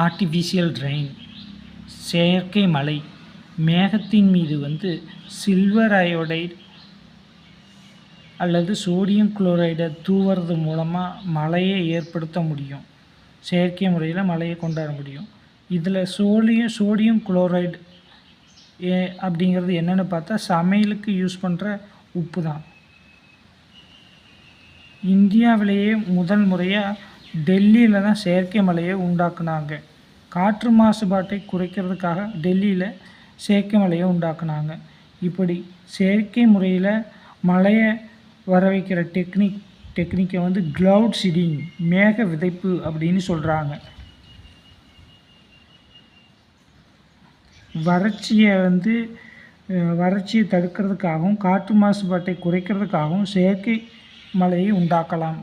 Artificial rain, செயற்கை மழை. மேகத்தின் மீது சில்வர் அயோடைடு அல்லது சோடியம் குளோரைடை தூவுறது மூலமாக மழையை ஏற்படுத்த முடியும். செயற்கை முறையில் மழையை கொண்டாட முடியும். இதில் சோடியம் குளோரைடு அப்படிங்கிறது என்னென்னு பார்த்தா சமையலுக்கு யூஸ் பண்ணுற உப்பு தான். இந்தியாவிலேயே முதல் முறையாக டெல்லியில் தான் செயற்கை மழையை உண்டாக்குனாங்க. காற்று மாசுபாட்டை குறைக்கிறதுக்காக டெல்லியில் செயற்கை மழையை உண்டாக்குனாங்க. இப்படி செயற்கை முறையில் மழையை வர வைக்கிற டெக்னிக்கை க்ளவுட் சீடிங், மேக விதைப்பு அப்படின்னு சொல்கிறாங்க. வறட்சியை தடுக்கிறதுக்காகவும் காற்று மாசுபாட்டை குறைக்கிறதுக்காகவும் செயற்கை மழையை உண்டாக்கலாம்.